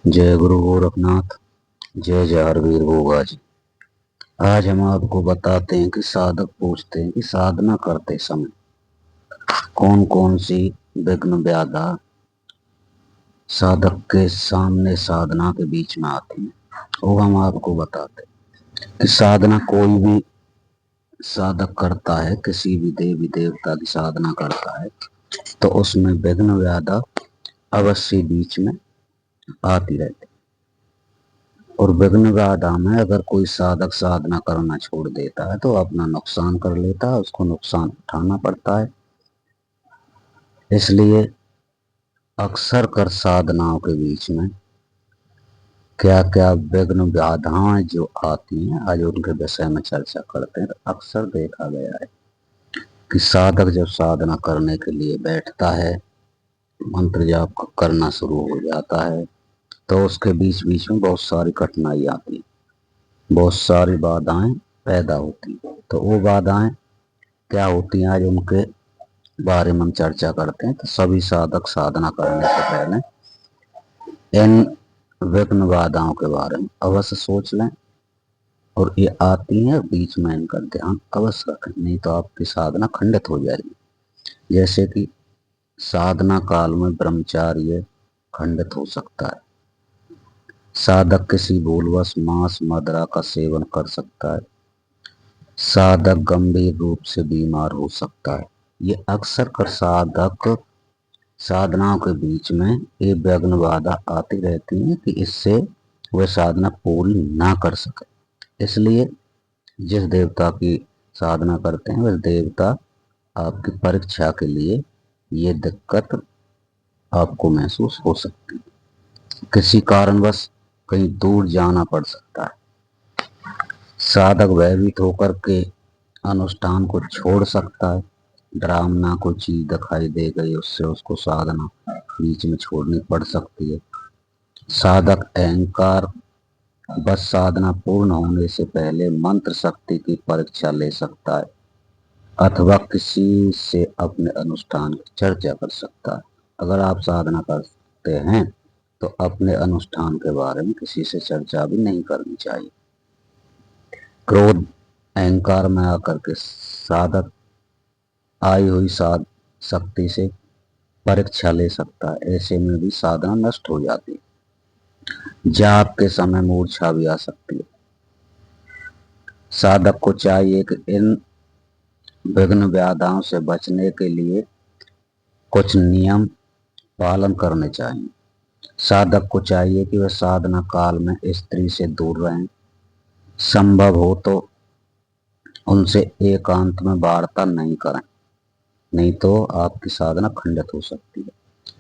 जय गुरु गोरखनाथ। जय जय हरवीर भोगा जी। आज हम आपको बताते हैं कि साधक पूछते हैं कि साधना करते समय कौन कौन सी विघ्न बाधा साधक के सामने साधना के बीच में आती है। वो हम आपको बताते हैं कि साधना कोई भी साधक करता है, किसी भी देवी देवता की साधना करता है तो उसमें विघ्न बाधा अवश्य बीच में आती रहती है। और विघ्न बाधा में अगर कोई साधक साधना करना छोड़ देता है तो अपना नुकसान कर लेता है, उसको नुकसान उठाना पड़ता है। इसलिए अक्सर कर साधनाओं के बीच में क्या क्या विघ्न बाधाएं जो आती हैं, आज उनके विषय में चर्चा करते हैं। अक्सर देखा गया है कि साधक जब साधना करने के लिए बैठता है, मंत्र जाप करना शुरू हो जाता है तो उसके बीच बीच में बहुत सारी कठिनाई आती है, बहुत सारी बाधाएं पैदा होती है। तो वो बाधाएं क्या होती हैं, आज उनके बारे में हम चर्चा करते हैं। तो सभी साधक साधना करने से पहले इन विघ्न बाधाओं के बारे में अवश्य सोच लें और ये आती हैं बीच में, इनका ध्यान अवश्य रखें, नहीं तो आपकी साधना खंडित हो जाएगी। जैसे कि साधना काल में ब्रह्मचार्य खंडित हो सकता है, साधक किसी भूलवश मांस मदिरा का सेवन कर सकता है, साधक गंभीर रूप से बीमार हो सकता है। ये अक्सर कर साधक साधनाओं के बीच में ये विघ्न बाधा आती रहती है कि इससे वह साधना पूरी ना कर सके। इसलिए जिस देवता की साधना करते हैं वह देवता आपकी परीक्षा के लिए ये दिक्कत आपको महसूस हो सकती है। किसी कारणवश कहीं दूर जाना पड़ सकता है, साधक भयभीत होकर के अनुष्ठान को छोड़ सकता है। डरावना कोई चीज दिखाई दे गई, उससे उसको साधना बीच में छोड़नी पड़ सकती है। साधक अहंकार बस साधना पूर्ण होने से पहले मंत्र शक्ति की परीक्षा ले सकता है अथवा किसी से अपने अनुष्ठान की चर्चा कर सकता है। अगर आप साधना करते हैं तो अपने अनुष्ठान के बारे में किसी से चर्चा भी नहीं करनी चाहिए। क्रोध अहंकार में आकर के साधक आई हुई साध शक्ति से परीक्षा ले सकता है, ऐसे में भी साधना नष्ट हो जाती है। जाप के समय मूर्छा भी आ सकती है। साधक को चाहिए कि इन विघ्न बाधाओं से बचने के लिए कुछ नियम पालन करने चाहिए। साधक को चाहिए कि वह साधना काल में स्त्री से दूर रहें, संभव हो तो उनसे एकांत में वार्ता नहीं करें, नहीं तो आपकी साधना खंडित हो सकती है।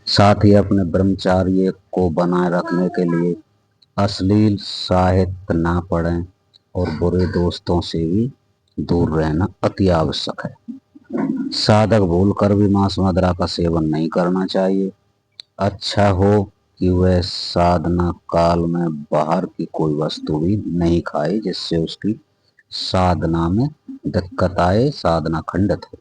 साथ ही अपने ब्रह्मचार्य को बनाए रखने के लिए अश्लील साहित्य ना पढ़ें और बुरे दोस्तों से भी दूर रहना अति आवश्यक है। साधक भूलकर भी मांस मदिरा का सेवन नहीं करना चाहिए। अच्छा हो कि वह साधना काल में बाहर की कोई वस्तु भी नहीं खाए जिससे उसकी साधना में दिक्कत आए, साधना खंडित हो।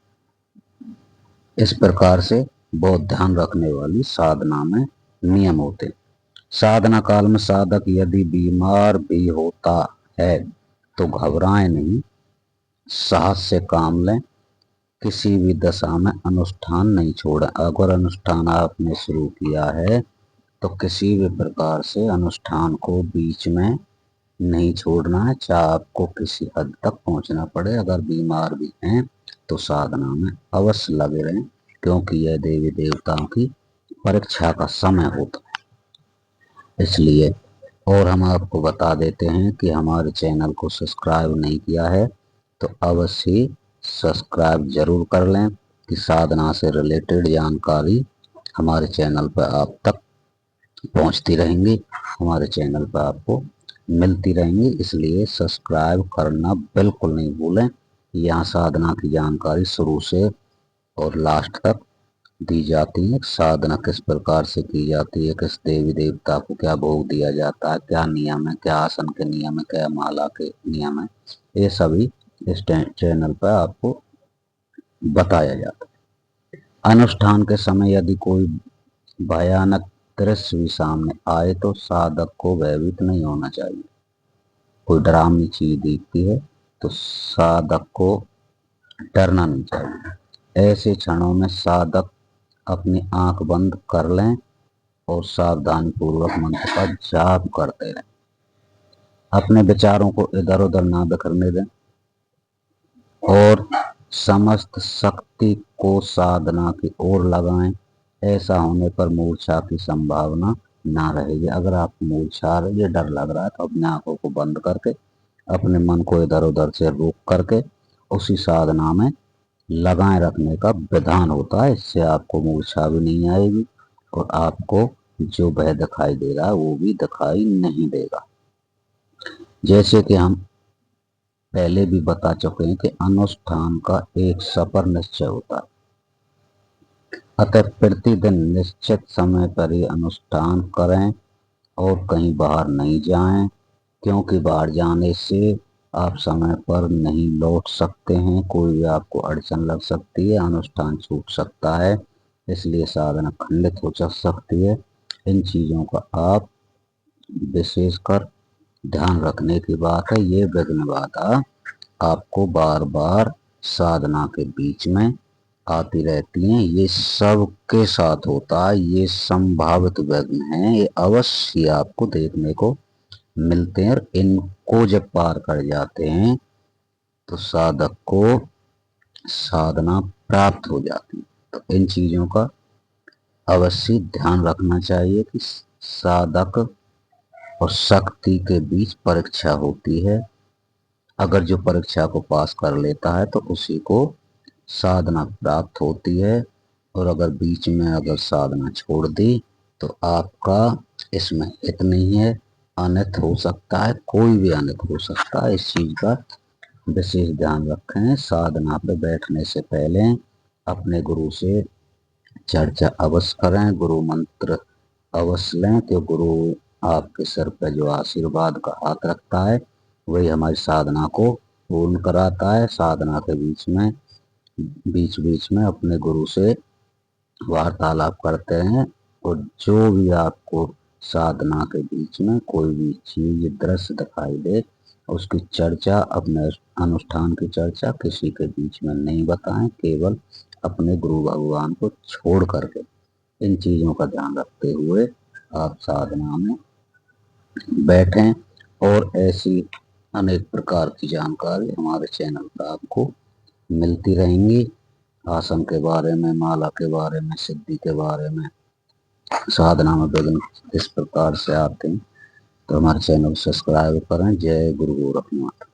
इस प्रकार से बहुत ध्यान रखने वाली साधना में नियम होते। साधना काल में साधक यदि बीमार भी होता है तो घबराएं नहीं, साहस से काम लें। किसी भी दशा में अनुष्ठान नहीं छोड़ें। अगर अनुष्ठान आपने शुरू किया है तो किसी भी प्रकार से अनुष्ठान को बीच में नहीं छोड़ना है, चाहे आपको किसी हद तक पहुंचना पड़े। अगर बीमार भी हैं तो साधना में अवश्य लगे रहें, क्योंकि यह देवी देवताओं की परीक्षा का समय होता है। इसलिए और हम आपको बता देते हैं कि हमारे चैनल को सब्सक्राइब नहीं किया है तो अवश्य सब्सक्राइब जरूर कर लें कि साधना से रिलेटेड जानकारी हमारे चैनल पर आप तक पहुंचती रहेंगी, हमारे चैनल पर आपको मिलती रहेंगी। इसलिए सब्सक्राइब करना बिल्कुल नहीं भूलें। यहाँ साधना की जानकारी शुरू से और लास्ट तक दी जाती है। साधना किस प्रकार से की जाती है, किस देवी देवता को क्या भोग दिया जाता है, क्या नियम है, क्या आसन के नियम है, क्या माला के नियम है, ये सभी इस चैनल पर आपको बताया जाता है। अनुष्ठान के समय यदि कोई भयानक दृश्य भी सामने आए तो साधक को भयभीत नहीं होना चाहिए। कोई डरावनी चीज दिखती है तो साधक को डरना नहीं चाहिए। ऐसे क्षणों में साधक अपनी आंख बंद कर लें और सावधानी पूर्वक मंत्र का जाप करते रहें। अपने विचारों को इधर उधर ना बिखरने दें और समस्त शक्ति को साधना की ओर लगाएं। ऐसा होने पर मूर्छा की संभावना ना रहेगी। अगर आपको मूर्छा आ रही है, डर लग रहा है, तो अपने आंखों को बंद करके अपने मन को इधर उधर से रोक करके उसी साधना में लगाए रखने का विधान होता है। इससे आपको मूर्छा भी नहीं आएगी और आपको जो भय दिखाई दे रहा है वो भी दिखाई नहीं देगा। जैसे कि हम पहले भी बता चुके हैं कि अनुष्ठान का एक सफर निश्चय होता है। अतः प्रतिदिन निश्चित समय पर ही अनुष्ठान करें और कहीं बाहर नहीं जाएं, क्योंकि बाहर जाने से आप समय पर नहीं लौट सकते हैं। कोई भी आपको अड़चन लग सकती है, अनुष्ठान छूट सकता है, इसलिए साधना खंडित हो सकती है। इन चीजों का आप विशेषकर ध्यान रखने की बात है। ये विघ्न बाधा आपको बार बार साधना के बीच में आती रहती हैं। ये सबके साथ होता है, ये संभावित विघ्न हैं, ये अवश्य आपको देखने को मिलते हैं। और इनको जब पार कर जाते हैं तो साधक को साधना प्राप्त हो जाती है। तो इन चीजों का अवश्य ध्यान रखना चाहिए कि साधक और शक्ति के बीच परीक्षा होती है। अगर जो परीक्षा को पास कर लेता है तो उसी को साधना प्राप्त होती है, और अगर बीच में अगर साधना छोड़ दी तो आपका इसमें हित नहीं है, अनित हो सकता है, कोई भी अनित हो सकता है। इस चीज का विशेष ध्यान रखें। साधना पे बैठने से पहले अपने गुरु से चर्चा अवश्य करें, गुरु मंत्र अवश्य लें, कि गुरु आपके सर पर जो आशीर्वाद का हाथ रखता है वही हमारी साधना को पूर्ण कराता है। साधना के बीच बीच में अपने गुरु से वार्तालाप करते रहें, और जो भी आपको साधना के बीच में कोई भी चीज दृश्य दिखाई दे उसकी चर्चा, अपने अनुष्ठान की चर्चा किसी के बीच में नहीं बताएं, केवल अपने गुरु भगवान को छोड़ करके। इन चीजों का ध्यान रखते हुए आप साधना में बैठें, और ऐसी अनेक प्रकार की जानकारी हमारे चैनल पर आपको मिलती रहेंगी। आसन के बारे में, माला के बारे में, सिद्धि के बारे में, साधना में विघ्न इस प्रकार से आते हैं। तो हमारे चैनल को सब्सक्राइब करें। जय गुरु गोरखनाथ।